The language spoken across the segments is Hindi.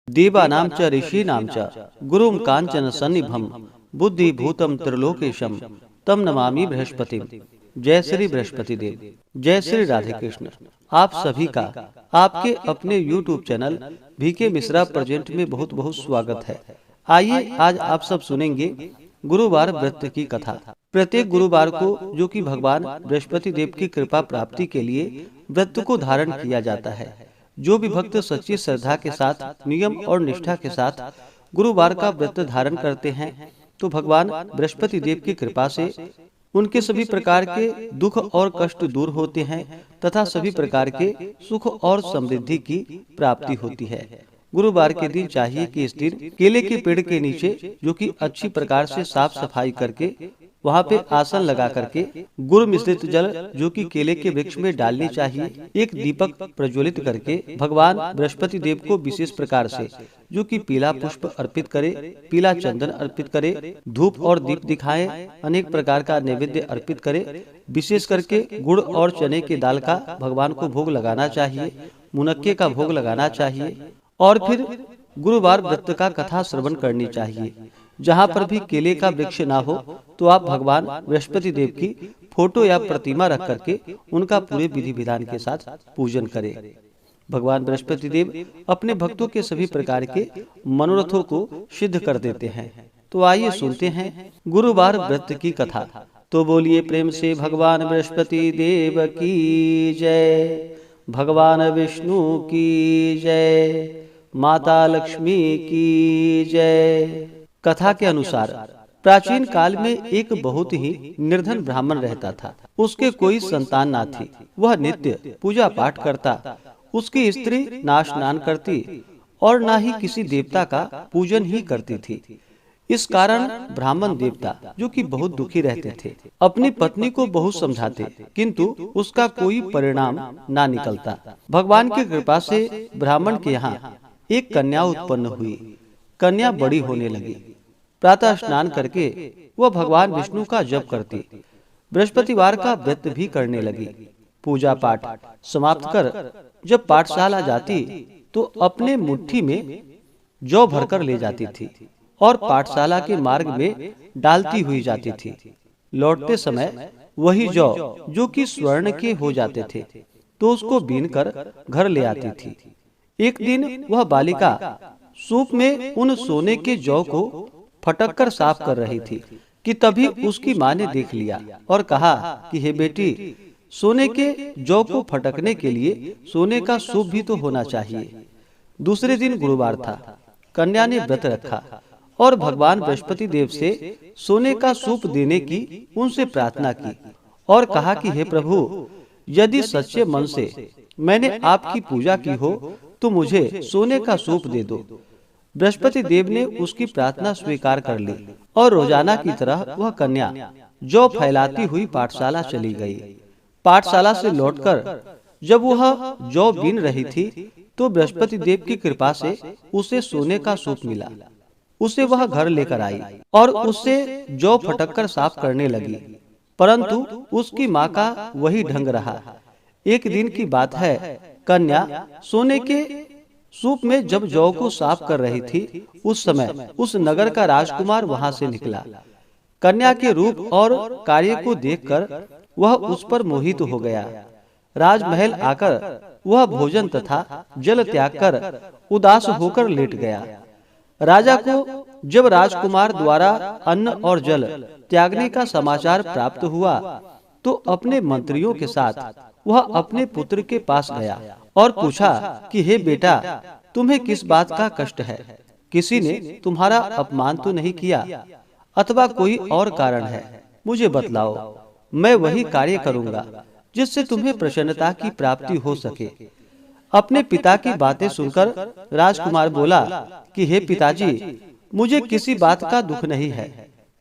देवानां च ऋषीणां च गुरुं कांचन सन्निभं बुद्धि भूतम त्रिलोकेशम तम नमामि बृहस्पतिम। जय श्री बृहस्पति देव। जय श्री राधे कृष्ण। आप सभी का आपके अपने YouTube channel VK Mishra present में बहुत बहुत स्वागत है। आइए आज आप सब सुनेंगे गुरुवार व्रत की कथा। प्रत्येक गुरुवार को जो कि भगवान बृहस्पति देव की कृपा प्राप्ति के लिए व्रत को धारण किया जाता है। जो भी भक्त सच्ची श्रद्धा के साथ नियम और निष्ठा के साथ गुरुवार का व्रत धारण करते हैं तो भगवान बृहस्पति देव की कृपा से उनके सभी प्रकार के दुख और कष्ट दूर होते हैं तथा सभी प्रकार के सुख और समृद्धि की प्राप्ति होती है। गुरुवार के दिन चाहिए कि इस दिन केले के पेड़ के नीचे जो कि अच्छी प्रकार से साफ सफाई करके वहाँ पे आसन लगा करके गुड़ मिश्रित जल जो कि केले के वृक्ष में डालनी चाहिए। एक दीपक प्रज्वलित करके भगवान बृहस्पति देव को विशेष प्रकार से जो कि पीला पुष्प अर्पित करे, पीला चंदन अर्पित करे, धूप और दीप दिखाए, अनेक प्रकार का नैवेद्य अर्पित करे। विशेष करके गुड़ और चने की दाल का भगवान को भोग लगाना चाहिए, मुनक्के का भोग लगाना चाहिए और फिर गुरुवार व्रत का कथा श्रवण करनी चाहिए। जहाँ पर भी केले का वृक्ष ना हो तो आप भगवान बृहस्पति देव की फोटो या प्रतिमा रख करके उनका पूरे विधि विधान के साथ पूजन करें। भगवान बृहस्पति देव अपने भक्तों के सभी प्रकार के मनोरथों को सिद्ध कर देते हैं। तो आइए सुनते हैं गुरुवार व्रत की कथा। तो बोलिए प्रेम से भगवान बृहस्पति देव की जय, भगवान विष्णु की जय, माता लक्ष्मी की जय। कथा के अनुसार प्राचीन काल में एक बहुत ही निर्धन ब्राह्मण रहता था। उसके कोई संतान ना थी। वह नित्य पूजा पाठ करता। उसकी स्त्री ना स्नान करती और ना ही किसी देवता का पूजन ही करती थी। इस कारण ब्राह्मण देवता जो कि बहुत दुखी रहते थे, अपनी पत्नी को बहुत समझाते किंतु उसका कोई परिणाम ना निकलता। भगवान की कृपा से ब्राह्मण के यहाँ एक कन्या उत्पन्न हुई। कन्या बड़ी होने लगी। प्रातः स्नान करके वह भगवान विष्णु का जप करती, बृहस्पतिवार का व्रत भी करने लगी। पूजा पाठ समाप्त कर जब पाठशाला जाती तो अपने मुट्ठी में जौ भरकर ले जाती थी और पाठशाला के मार्ग में डालती हुई जाती थी। लौटते समय वही जौ जो कि स्वर्ण के हो जाते थे तो उसको बीनकर घर ले आती थी। एक दिन वह बालिका सूप में उन सोने के जौ को फटक कर साफ कर रही थी कि तभी उसकी माँ ने देख लिया और कहा कि हे बेटी, सोने के जौ को फटकने के लिए सोने का सूप भी तो होना चाहिए। दूसरे दिन गुरुवार था। कन्या ने व्रत रखा और भगवान बृहस्पति देव से सोने का सूप देने की उनसे प्रार्थना की और कहा कि हे प्रभु, यदि सच्चे मन से मैंने आपकी पूजा की हो तो मुझे सोने का सूप दे दो। बृहस्पति देव ने उसकी प्रार्थना स्वीकार कर ली और रोजाना की तरह वह कन्या जौ फैलाती हुई पाठशाला चली गई। पाठशाला से लौटकर जब वह जौ बीन रही थी तो बृहस्पति देव की कृपा से उसे सोने का सूप मिला। उसे वह घर लेकर आई और उससे जौ फटककर साफ करने लगी, परंतु उसकी माँ का वही ढंग रहा। एक दिन की बात है, कन्या सोने के सूप में जब जौ को साफ कर रही थी उस समय उस नगर का राजकुमार वहां से निकला। कन्या के रूप और कार्य को देखकर वह उस पर मोहित हो गया। राजमहल आकर वह भोजन तथा जल त्याग कर उदास होकर लेट गया। राजा को जब राजकुमार द्वारा अन्न और जल त्यागने का समाचार प्राप्त हुआ तो अपने मंत्रियों के साथ वह अपने पुत्र के पास गया और पूछा कि हे बेटा, तुम्हें किस बात का कष्ट है? किसी ने तुम्हारा अपमान तो नहीं किया अथवा कोई और कारण है? मुझे बतलाओ, मैं वही कार्य करूंगा जिससे तुम्हें प्रसन्नता की प्राप्ति हो सके। अपने पिता की बातें सुनकर राजकुमार बोला कि हे पिताजी, मुझे किसी बात का दुख नहीं है।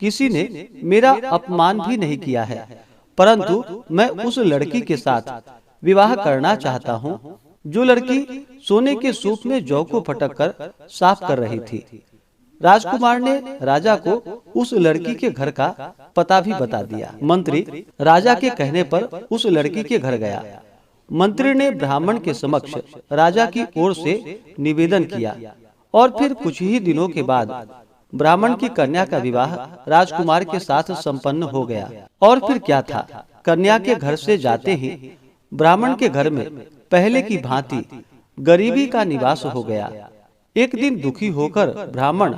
किसी ने मेरा अपमान भी नहीं किया है, परंतु मैं उस लड़की के साथ विवाह करना चाहता हूँ जो लड़की सोने के सूप में जौ को फटक कर साफ कर रही थी। राजकुमार ने राजा को उस लड़की के घर का पता भी बता दिया। मंत्री राजा के कहने पर उस लड़की के घर गया। मंत्री ने ब्राह्मण के समक्ष राजा की ओर से निवेदन किया और फिर कुछ ही दिनों के बाद ब्राह्मण की कन्या का विवाह राजकुमार के साथ संपन्न हो गया। और फिर क्या था, कन्या के घर से जाते ही ब्राह्मण के घर में पहले की भांति गरीबी का निवास हो गया। एक दिन दुखी होकर ब्राह्मण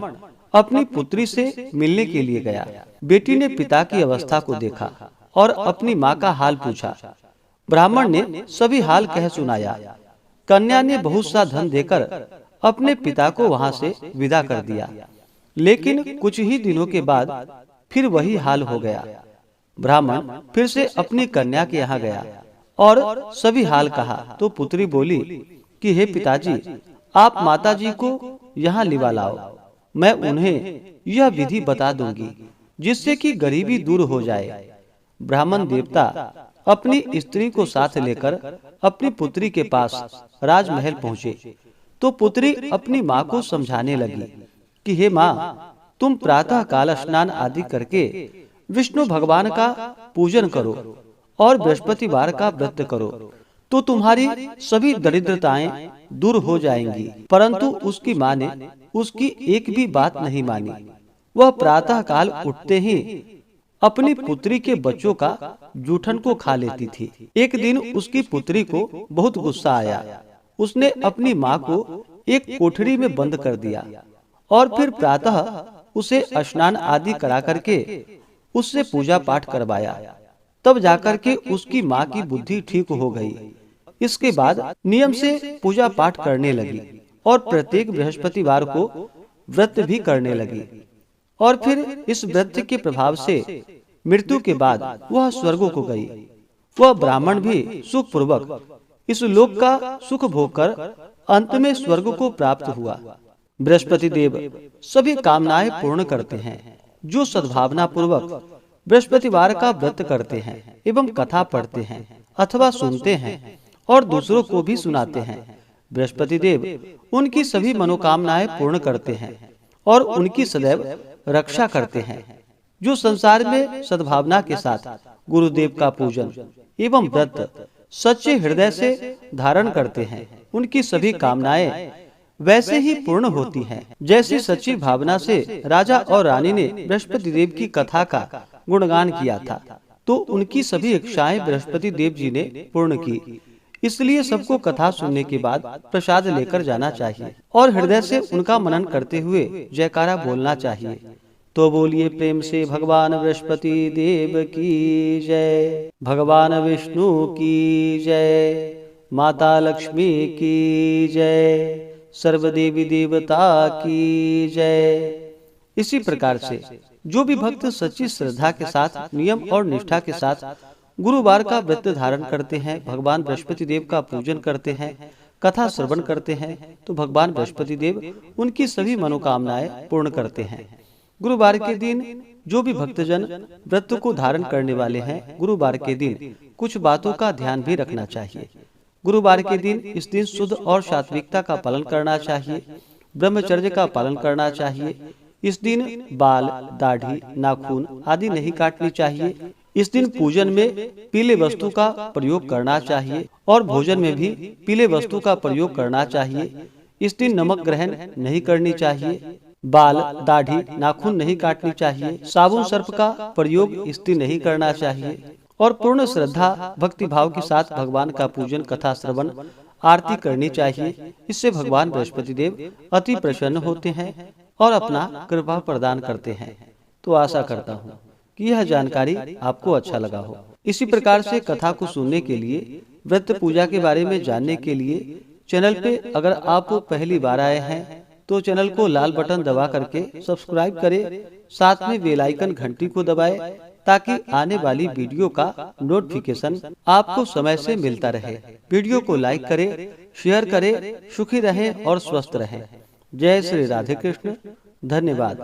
अपनी पुत्री से मिलने के लिए गया। बेटी ने पिता की अवस्था को देखा और अपनी माँ का हाल पूछा। ब्राह्मण ने सभी हाल कह सुनाया। कन्या ने बहुत सा धन देकर अपने पिता को वहां से विदा कर दिया। लेकिन कुछ ही दिनों के बाद फिर वही हाल हो गया। ब्राह्मण फिर से अपनी कन्या के यहाँ गया और सभी हाल कहा तो पुत्री बोली कि हे पिताजी, आप माताजी को यहाँ लिवा लाओ, मैं उन्हें यह विधि बता दूंगी जिससे कि गरीबी दूर हो जाए। ब्राह्मण देवता अपनी स्त्री को साथ लेकर अपनी पुत्री के पास राजमहल पहुँचे तो पुत्री अपनी माँ को समझाने लगी कि हे माँ, तुम प्रातः काल स्नान आदि करके विष्णु भगवान का पूजन करो और बृहस्पतिवार का व्रत करो तो तुम्हारी सभी दरिद्रताएं दूर हो जाएंगी। परंतु उसकी माँ ने उसकी एक भी बात नहीं मानी। वह प्रातः काल उठते ही अपनी पुत्री के बच्चों का जूठन को खा लेती थी। एक दिन उसकी पुत्री को बहुत गुस्सा आया। उसने अपनी माँ को एक कोठरी में बंद कर दिया और फिर प्रातः उसे स्नान आदि करा करके उससे पूजा पाठ करवाया। तब जाकर के उसकी माँ की बुद्धि ठीक हो गई। इसके बाद नियम से पूजा पाठ करने लगी और प्रत्येक बृहस्पतिवार को व्रत भी करने लगी। और फिर इस व्रत के प्रभाव से मृत्यु के बाद वह स्वर्ग को गई। वह ब्राह्मण भी सुख पूर्वक इस लोक का सुख भोग कर अंत में स्वर्ग को प्राप्त हुआ। बृहस्पति देव सभी कामनाएं पूर्ण करते हैं। जो सद्भावना पूर्वक बृहस्पतिवार का व्रत करते हैं एवं कथा पढ़ते हैं अथवा सुनते हैं और दूसरों को भी सुनाते हैं, बृहस्पति देव उनकी सभी मनोकामनाएं पूर्ण करते हैं और उनकी सदैव रक्षा करते हैं। जो संसार में सद्भावना के साथ गुरुदेव का पूजन एवं व्रत सच्चे हृदय से धारण करते हैं, उनकी सभी कामनाएं वैसे ही पूर्ण होती हैं जैसी सच्ची भावना से राजा और रानी ने बृहस्पति देव की कथा का गुणगान किया था, तो उनकी सभी इच्छाएं बृहस्पति देव जी ने पूर्ण की। इसलिए सबको कथा सुनने के बाद प्रसाद लेकर जाना चाहिए और हृदय से उनका मनन करते हुए जयकारा बोलना चाहिए। तो बोलिए प्रेम से भगवान बृहस्पति देव की जय, भगवान विष्णु की जय, माता लक्ष्मी की जय, सर्वदेवी देवता की जय। इसी प्रकार से जो भी भक्त सच्ची श्रद्धा के साथ नियम और निष्ठा के साथ गुरुवार का व्रत धारण करते हैं, भगवान बृहस्पति देव का पूजन करते हैं, कथा श्रवण करते हैं, तो भगवान बृहस्पति देव उनकी सभी मनोकामनाएं पूर्ण करते हैं। गुरुवार के दिन जो भी भक्तजन व्रत को धारण करने वाले हैं, गुरुवार के दिन कुछ बातों का ध्यान भी रखना चाहिए। गुरुवार के दिन इस दिन शुद्ध और सात्विकता का पालन करना चाहिए, ब्रह्मचर्य का पालन करना चाहिए। इस दिन बाल, दाढ़ी, नाखून आदि नहीं काटनी चाहिए। इस दिन पूजन में पीले वस्तु का प्रयोग करना चाहिए और भोजन में भी पीले वस्तु का प्रयोग करना चाहिए। इस दिन नमक ग्रहण नहीं करनी चाहिए, बाल, दाढ़ी, नाखून नहीं काटनी चाहिए, साबुन सर्फ का प्रयोग इस दिन नहीं करना चाहिए और पूर्ण श्रद्धा भक्ति भाव के साथ भगवान का पूजन, कथा श्रवण, आरती करनी चाहिए। इससे भगवान बृहस्पति देव अति प्रसन्न होते हैं और अपना कृपा प्रदान करते हैं। तो आशा करता हूँ कि यह जानकारी आपको अच्छा लगा हो। इसी प्रकार से कथा को सुनने के लिए, व्रत पूजा के बारे में जानने के लिए चैनल पे अगर आप पहली बार आए हैं तो चैनल को लाल बटन दबा करके सब्सक्राइब करें, साथ में बेल आइकन घंटी को दबाएं ताकि आने वाली वीडियो का नोटिफिकेशन आपको समय से मिलता रहे। वीडियो को लाइक करें, शेयर करें। सुखी रहें और स्वस्थ रहें। जय श्री राधे कृष्ण। धन्यवाद।